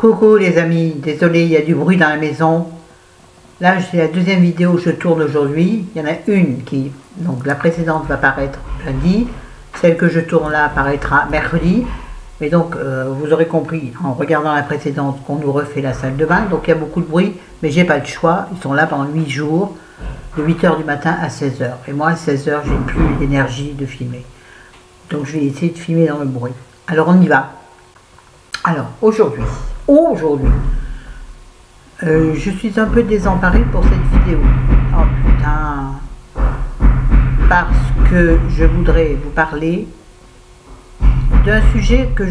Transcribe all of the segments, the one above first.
Coucou les amis, désolé, il y a du bruit dans la maison. Là, c'est la deuxième vidéo que je tourne aujourd'hui. Il y en a une qui, donc la précédente va paraître lundi. Celle que je tourne là apparaîtra mercredi. Mais donc, vous aurez compris en regardant la précédente qu'on nous refait la salle de bain. Donc il y a beaucoup de bruit, mais j'ai pas le choix. Ils sont là pendant 8 jours, de 8 h du matin à 16 h. Et moi, à 16 h, j'ai plus l'énergie de filmer. Donc je vais essayer de filmer dans le bruit. Alors on y va. Alors aujourd'hui, je suis un peu désemparée pour cette vidéo. Oh putain. Parce que je voudrais vous parler d'un sujet que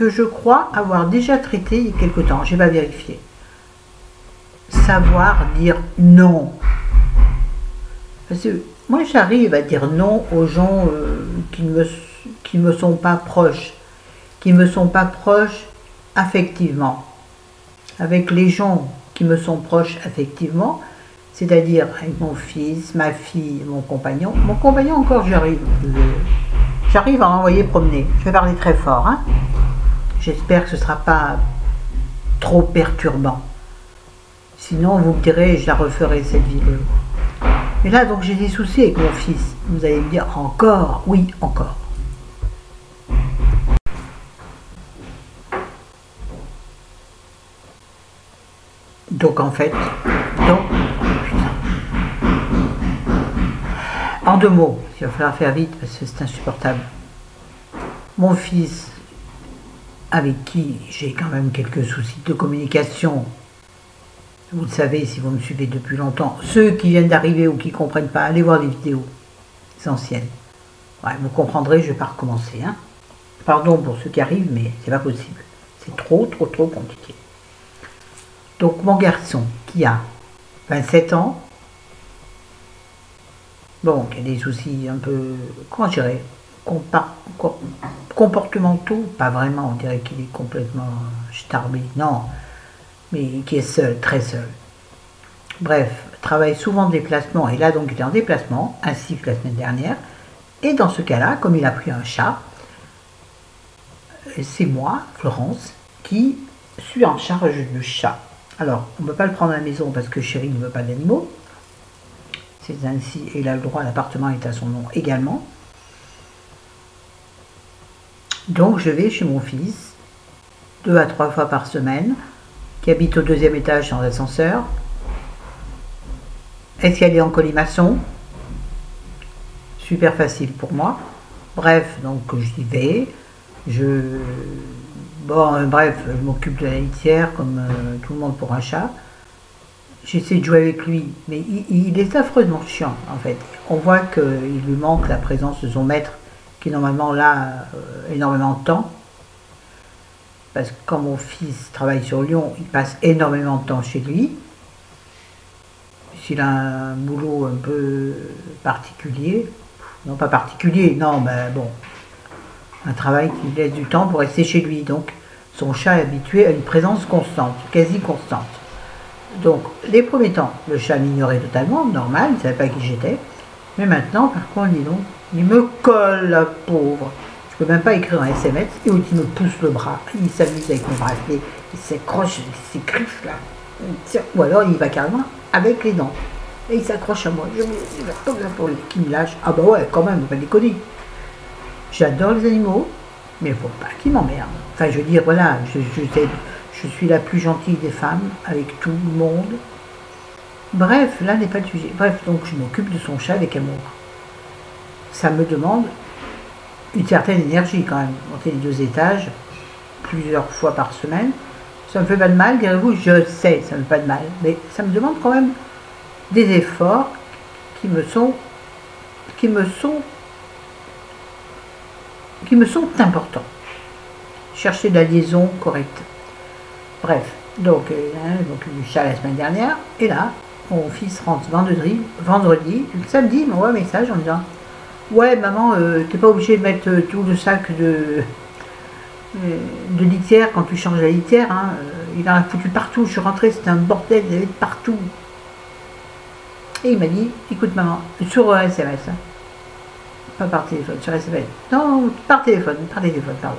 je crois avoir déjà traité il y a quelque temps. Je vais pas vérifier. Savoir dire non. Parce que moi j'arrive à dire non aux gens qui me sont pas proches. Qui me sont pas proches affectivement. Avec les gens qui me sont proches affectivement, c'est-à-dire avec mon fils, ma fille, mon compagnon. Mon compagnon encore j'arrive à l'envoyer promener. Je vais parler très fort, hein. J'espère que ce ne sera pas trop perturbant. Sinon, vous me direz, je la referai cette vidéo. Mais là, donc, j'ai des soucis avec mon fils. Vous allez me dire, encore? Oui, encore. Donc, en fait, en deux mots, il va falloir faire vite parce que c'est insupportable. Mon fils, avec qui j'ai quand même quelques soucis de communication, vous le savez si vous me suivez depuis longtemps, ceux qui viennent d'arriver ou qui ne comprennent pas, allez voir les vidéos anciennes. Ouais, vous comprendrez, je ne vais pas recommencer. Hein. Pardon pour ceux qui arrivent, mais c'est pas possible. C'est trop compliqué. Donc mon garçon qui a 27 ans, bon, qui a des soucis un peu, comment je dirais, comportementaux, pas vraiment, on dirait qu'il est complètement starbé, non, mais qui est seul, très seul. Bref, travaille souvent en déplacement, et là donc il est en déplacement, ainsi que la semaine dernière, et dans ce cas-là, comme il a pris un chat, c'est moi, Florence, qui suis en charge du chat. Alors, on ne peut pas le prendre à la maison parce que chérie ne veut pas d'animaux. C'est ainsi, et il a le droit, l'appartement est à son nom également. Donc, je vais chez mon fils, 2 à 3 fois par semaine, qui habite au 2e étage sans ascenseur. Escalier en colimaçon. Super facile pour moi. Bref, donc j'y vais. Bref, je m'occupe de la litière comme tout le monde pour un chat. J'essaie de jouer avec lui, mais il est affreusement chiant en fait. On voit qu'il lui manque la présence de son maître qui normalement là énormément de temps. Parce que quand mon fils travaille sur Lyon, il passe énormément de temps chez lui. S'il a un boulot un peu particulier, non pas particulier, non, mais bon, un travail qui lui laisse du temps pour rester chez lui. Donc son chat est habitué à une présence constante, quasi constante. Donc les premiers temps, le chat m'ignorait totalement, normal, il ne savait pas qui j'étais. Mais maintenant, par contre, dis donc, il me colle, la pauvre. Je ne peux même pas écrire un SMS, et il me pousse le bras, il s'amuse avec mon bracelet, il s'accroche avec ses griffes là, ou alors il va carrément avec les dents. Et il s'accroche à moi, je me dis, comme ça pour qu'il me lâche. Ah bah ouais, quand même, pas déconner. J'adore les animaux, mais il ne faut pas qu'ils m'emmerdent. Enfin, je veux dire, voilà, je suis la plus gentille des femmes, avec tout le monde. Bref, là n'est pas le sujet. Bref, donc je m'occupe de son chat avec amour. Ça me demande une certaine énergie quand même. Monter les 2 étages, plusieurs fois par semaine. Ça me fait pas de mal, direz-vous, je sais, ça me fait pas de mal. Mais ça me demande quand même des efforts qui me sont importants. Chercher de la liaison correcte. Bref, donc du chat la semaine dernière, et là, mon fils rentre vendredi, le samedi, il m'envoie un message en disant « Ouais, maman, t'es pas obligé de mettre tout le sac de litière quand tu changes la litière, hein. Il en a foutu partout, je suis rentrée, c'était un bordel, il y avait partout. » Et il m'a dit « Écoute maman, sur SMS, hein. Pas par téléphone, sur SMS. Non, par téléphone, pardon.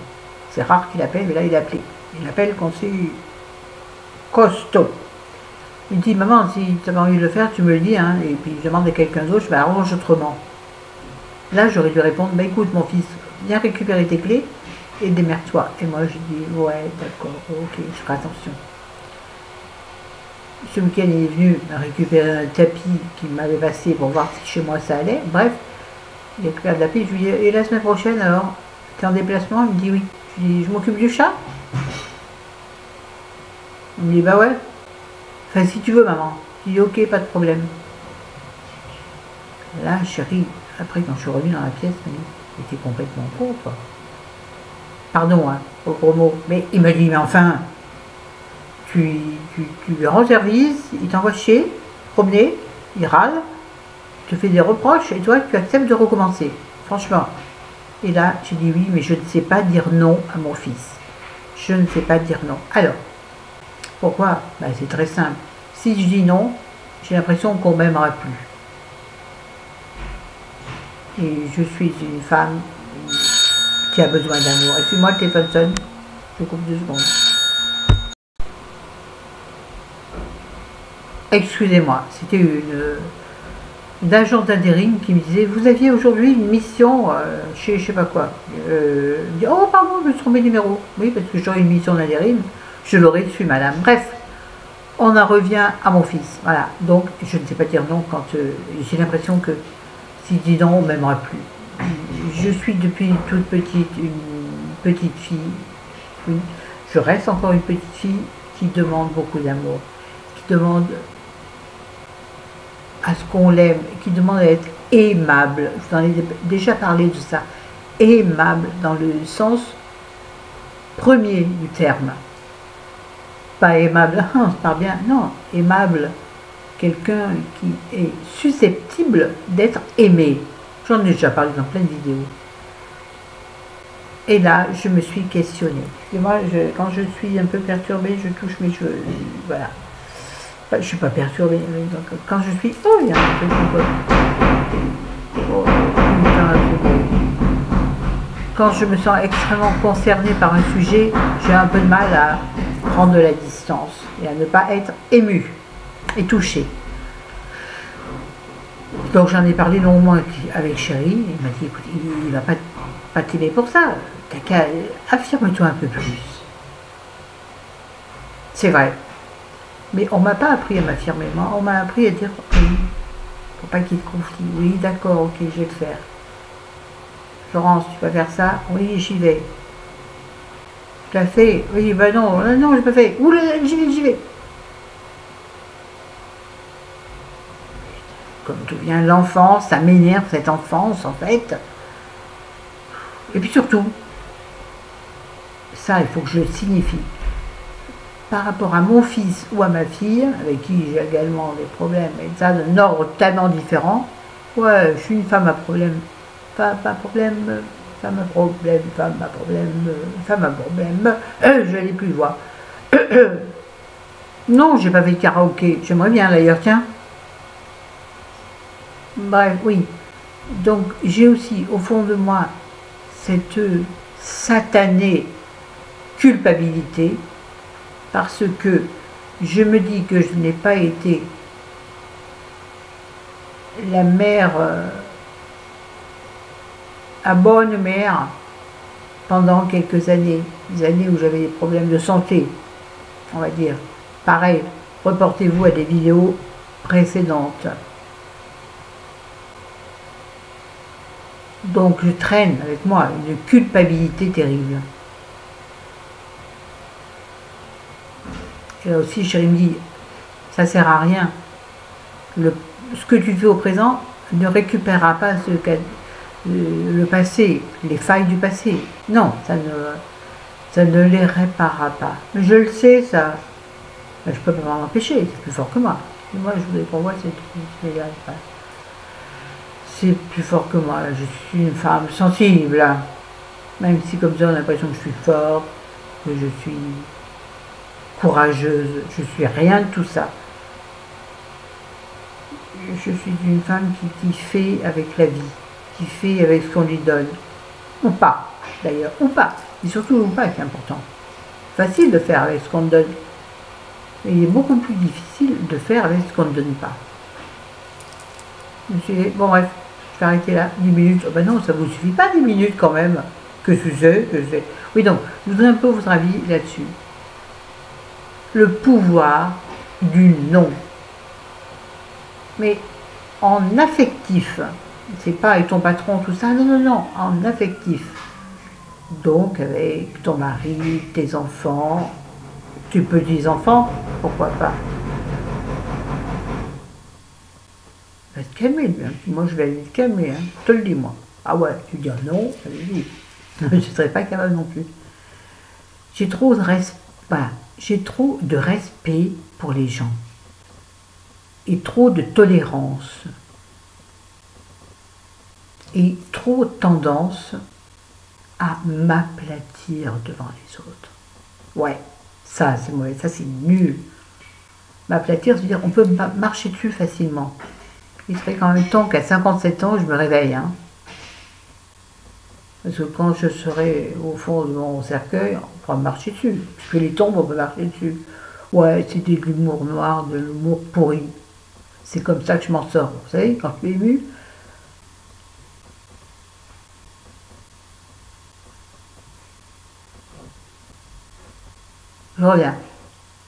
C'est rare qu'il appelle, mais là il a appelé. Il appelle quand c'est costaud. Il dit, maman, si tu as envie de le faire, tu me le dis, hein, et puis je demande à quelqu'un d'autre, je m'arrange autrement. Là, j'aurais dû répondre, bah écoute mon fils, viens récupérer tes clés et démerde-toi. Et moi, je dis, ouais, d'accord, ok, je ferai attention. Ce week-end, il est venu récupérer un tapis qu'il m'avait passé pour voir si chez moi ça allait. Bref, il récupère le tapis, je lui dis, et la semaine prochaine, alors, t'es en déplacement? Il me dit oui. Je lui dis, je m'occupe du chat? Il me dit, bah ouais. Enfin, si tu veux, maman. Je dis, ok, pas de problème. Là, chérie, après, quand je suis revenue dans la pièce, il m'a dit, t'es complètement con, toi. Pardon, hein, au gros mot. Mais il m'a dit, mais enfin, tu lui rends service, il t'envoie chier, promener, il râle, te fait des reproches, et toi, tu acceptes de recommencer. Franchement. Et là, j'ai dit oui, mais je ne sais pas dire non à mon fils. Je ne sais pas dire non. Alors, pourquoi? Ben, c'est très simple. Si je dis non, j'ai l'impression qu'on ne m'aimera plus. Et je suis une femme qui a besoin d'amour. Excuse-moi, le téléphone sonne. Je coupe 2 secondes. Excusez-moi, c'était une agence d'intérim qui me disait, vous aviez aujourd'hui une mission chez je sais pas quoi. Je dis, oh pardon, je me suis trompé de numéro. Oui, parce que j'aurais une mission d'intérim, je l'aurais su, madame. Bref, on en revient à mon fils. Voilà, donc je ne sais pas dire non quand j'ai l'impression que si je dis non, on ne m'aimera plus. Je suis depuis toute petite une petite fille. Je reste encore une petite fille qui demande beaucoup d'amour, qui demande à ce qu'on l'aime, qui demande à être aimable. Je vous en ai déjà parlé de ça. Aimable dans le sens premier du terme. Pas aimable, on se parle bien, non, aimable, quelqu'un qui est susceptible d'être aimé. J'en ai déjà parlé dans plein de vidéos. Et là, je me suis questionnée. Et moi, quand je suis un peu perturbée, je touche mes cheveux. Voilà. Enfin, je ne suis pas perturbée. Donc, quand je suis... Oh, il y a un truc encore. Oh, putain, quand je me sens extrêmement concernée par un sujet, j'ai un peu de mal à prendre de la distance et à ne pas être émue et touchée. Donc j'en ai parlé longuement avec Chéri. Il m'a dit, écoute, il ne va pas t'aimer pour ça. T'as qu'à affirme-toi un peu plus. C'est vrai. Mais on ne m'a pas appris à m'affirmer. On m'a appris à dire oui, pour pas qu'il y ait de conflit. Oui, d'accord, ok, je vais le faire. Florence, tu vas faire ça? Oui, j'y vais. Tu l'as fait? Oui, ben non, non, je n'ai pas fait. Ouh là, j'y vais. Comme tout vient l'enfance, ça m'énerve cette enfance en fait. Et puis surtout, ça il faut que je le signifie. Par rapport à mon fils ou à ma fille, avec qui j'ai également des problèmes, et ça d'un ordre tellement différent, ouais, je suis une femme à problème. Femme à problème, femme à problème, femme à problème, femme à problème. Je n'allais plus le voir. Non, j'ai pas fait de karaoké. J'aimerais bien d'ailleurs, tiens. Bref, oui. Donc j'ai aussi au fond de moi cette satanée culpabilité parce que je me dis que je n'ai pas été la mère, la bonne mère pendant quelques années, des années où j'avais des problèmes de santé, on va dire. Pareil, reportez-vous à des vidéos précédentes. Donc je traîne avec moi une culpabilité terrible. Et là aussi, Chéri me dit, ça sert à rien. Ce que tu fais au présent ne récupérera pas le passé, les failles du passé. Non, ça ne les réparera pas. Mais je le sais, ça. Je ne peux pas m'en empêcher, c'est plus fort que moi. Et moi, je voudrais pour moi, c'est plus fort que moi. Je suis une femme sensible. Même si comme ça, on a l'impression que je suis forte, que je suis courageuse. Je suis rien de tout ça. Je suis une femme qui fait avec la vie, qui fait avec ce qu'on lui donne, ou pas. d'ailleurs, ou pas. Et surtout ou pas qui est important. Facile de faire avec ce qu'on te donne. Mais il est beaucoup plus difficile de faire avec ce qu'on ne donne pas. Bon bref, je vais arrêter là, 10 minutes. Oh ben non, ça vous suffit pas 10 minutes quand même. Que c'est. Oui, donc, je voudrais un peu votre avis là-dessus. Le pouvoir du non. Mais en affectif. C'est pas avec ton patron, tout ça. Non, non, non, en affectif. Donc, avec ton mari, tes enfants, tes petits-enfants, pourquoi pas. Va te calmer, lui, hein. Moi, je vais aller te calmer, hein. Je te le dis, moi. Ah ouais, tu dis non, ça veut dire. Je ne serais pas capable non plus. J'ai trop de respect pour les gens et trop de tolérance et trop tendance à m'aplatir devant les autres. Ouais, ça c'est mauvais, ça c'est nul. M'aplatir, c'est-à-dire on peut marcher dessus facilement. Il serait quand même temps qu'à 57 ans je me réveille, hein. Parce que quand je serai au fond de mon cercueil, on pourra marcher dessus. Parce que les tombes, on peut marcher dessus. Ouais, c'est de l'humour noir, de l'humour pourri. C'est comme ça que je m'en sors. Vous savez, quand je suis ému, je reviens.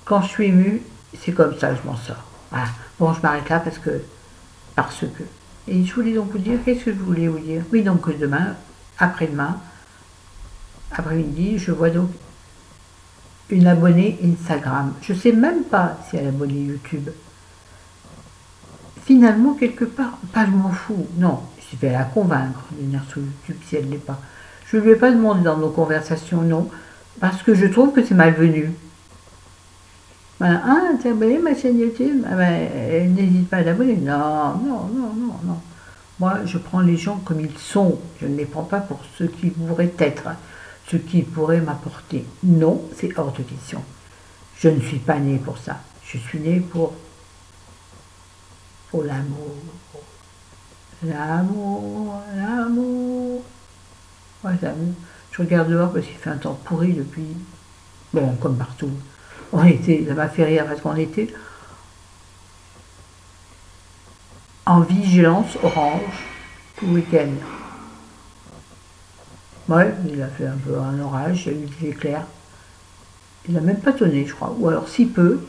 Quand je suis ému, c'est comme ça que je m'en sors. Voilà. Bon, je m'arrête là parce que. Et je voulais donc vous dire, qu'est-ce que je voulais vous dire? Oui, donc demain, après-demain, après-midi, je vois donc une abonnée Instagram. Je ne sais même pas si elle est abonnée YouTube. Finalement, quelque part, pas je m'en fous. Non, je vais la convaincre de venir sur YouTube si elle ne l'est pas. Je ne lui ai pas demandé dans nos conversations, non, parce que je trouve que c'est malvenu. Voilà. Ah, t'es abonné à ma chaîne YouTube? Ah ben, n'hésite pas à l'abonner. Non, non, non, non, non. Moi, je prends les gens comme ils sont. Je ne les prends pas pour ce qu'ils pourraient être, ce qu'ils pourraient m'apporter. Non, c'est hors de question. Je ne suis pas née pour ça. Je suis née pour l'amour. L'amour, l'amour. Ouais, l'amour. Je regarde dehors parce qu'il fait un temps pourri depuis. Bon, comme partout. Ça m'a fait rire parce qu'on était en vigilance orange tout le week-end. Ouais, il a fait un peu un orage, il y a eu des éclairs. Il n'a même pas tonné, je crois. Ou alors, si peu.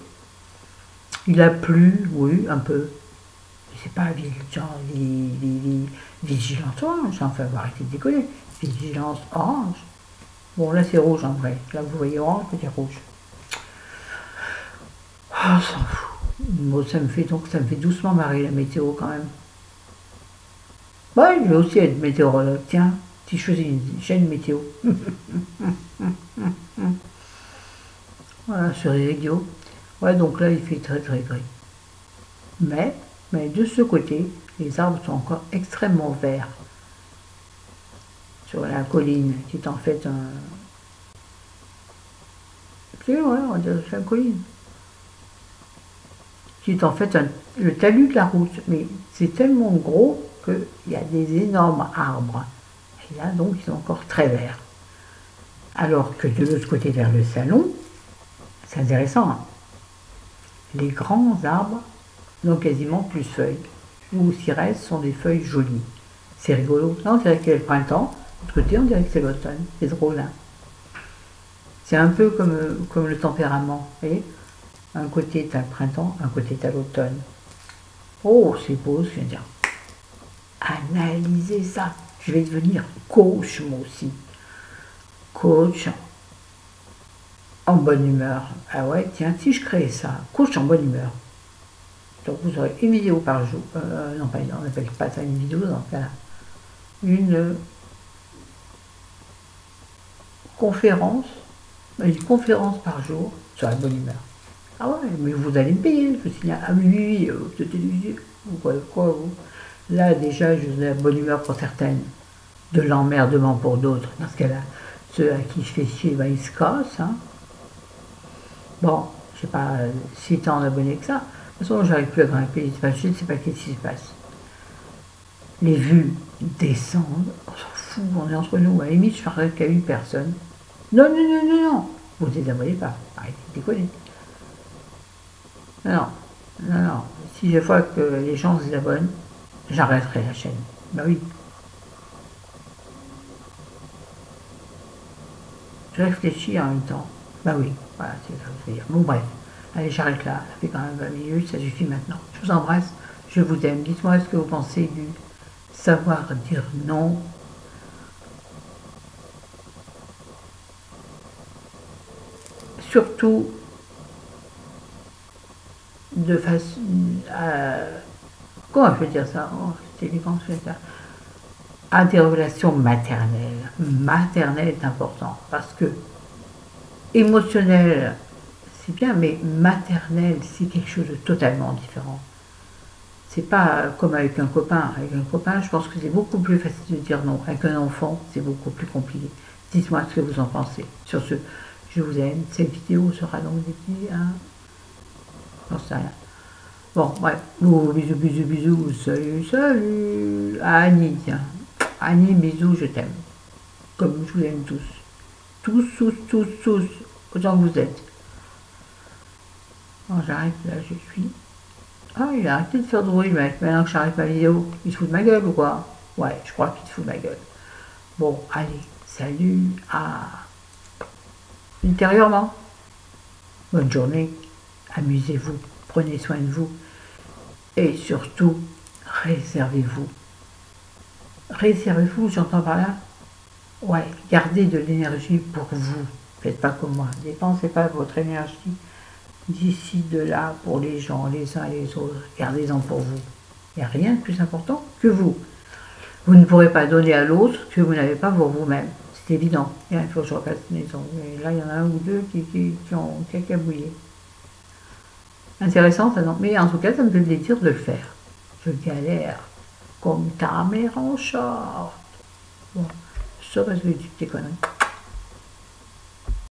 Il a plu, oui, un peu. C'est pas vigilance orange, enfin, faut arrêter de déconner. Vigilance orange. Bon, là, c'est rouge en vrai. Là, vous voyez orange, c'est rouge. Oh, on s'en fout. Bon, ça me fait doucement marrer la météo quand même. Ouais, je vais aussi être météorologue. Tiens, si je faisais une chaîne météo. Voilà, sur les radios. Ouais, donc là, il fait très très gris. Mais de ce côté, les arbres sont encore extrêmement verts. Sur la colline, qui est en fait un... C'est vrai, on dirait que c'est la colline. Qui est en fait le talus de la route. Mais c'est tellement gros qu'il y a des énormes arbres. Et là, donc, ils sont encore très verts. Alors que de l'autre côté, vers le salon, c'est intéressant, hein. Les grands arbres n'ont quasiment plus de feuilles. Ou s'il reste, sont des feuilles jolies. C'est rigolo. Là, on dirait que c'est le printemps. De l'autre côté, on dirait que c'est l'automne. C'est drôle, hein. C'est un peu comme le tempérament. Vous voyez, un côté, tu as le printemps, un côté, tu as l'automne. Oh, c'est beau ce que je viens de dire. Analysez ça. Je vais devenir coach, moi aussi. Coach en bonne humeur. Ah ouais, tiens, si je crée ça, coach en bonne humeur. Donc vous aurez une vidéo par jour. Non, pas, on n'appelle pas ça une vidéo dans ce cas-là. Une conférence par jour sur la bonne humeur. Ah ouais, mais vous allez me payer, je signale. Ah oui, de télévision. Quoi, vous. Là, déjà, je donne la bonne humeur pour certaines, de l'emmerdement pour d'autres. Dans ce cas-là, ceux à qui je fais chier, ben, ils se cassent. Hein. Bon, je sais pas si tant d'abonnés que ça. De toute façon, j'arrive plus à grimper. Je ne sais pas ce qui se passe. Les vues descendent, on s'en fout. fout, on est entre nous. À la limite, je parlerai qu'à une personne. Non, non, non, non, non. Vous ne désabonnez pas. Arrêtez de déconner. Non, non, non, non. Si je vois que les gens se désabonnent, j'arrêterai la chaîne. Bah oui. Je réfléchis en même temps. Bah oui, voilà, c'est ça que je veux dire. Bon, bref. Allez, j'arrête là. Ça fait quand même 20 minutes, ça suffit maintenant. Je vous embrasse, je vous aime. Dites-moi ce que vous pensez du savoir dire non. Surtout de façon comment je peux dire ça, oh, c'est élégant, je fais ça, à des relations maternelles. Maternelle est important parce que émotionnel c'est bien, mais maternel c'est quelque chose de totalement différent. C'est pas comme avec un copain. Avec un copain, je pense que c'est beaucoup plus facile de dire non. Avec un enfant, c'est beaucoup plus compliqué. Dites-moi ce que vous en pensez. Sur ce, je vous aime. Cette vidéo sera donc dédiée à... j'en sais rien. Bon, bref. Bisous, bisous, bisous. Salut, salut. À Annie, tiens. Annie, bisous, je t'aime. Comme je vous aime tous. Tous, tous, tous, tous. Autant que vous êtes. Bon, j'arrête, là, je suis... Ah, il a arrêté de faire de bruit, mec. Maintenant que j'arrête ma vidéo, il se fout de ma gueule ou quoi? Ouais, je crois qu'il se fout de ma gueule. Bon, allez, salut à... ultérieurement. Bonne journée, amusez-vous, prenez soin de vous. Et surtout, réservez-vous. Réservez-vous, j'entends par là. Ouais, gardez de l'énergie pour vous. Faites pas comme moi. Dépensez pas votre énergie d'ici, de là, pour les gens, les uns et les autres. Gardez-en pour vous. Il n'y a rien de plus important que vous. Vous ne pourrez pas donner à l'autre ce que vous n'avez pas pour vous-même. C'est évident. Il faut que je repasse la maison. Et là, il y en a un ou deux qui ont cacabouillé. Intéressant, ça non. Mais en tout cas, ça me fait plaisir de le faire. Je galère comme ta mère en short. Bon, ça parce que tu tes conneries.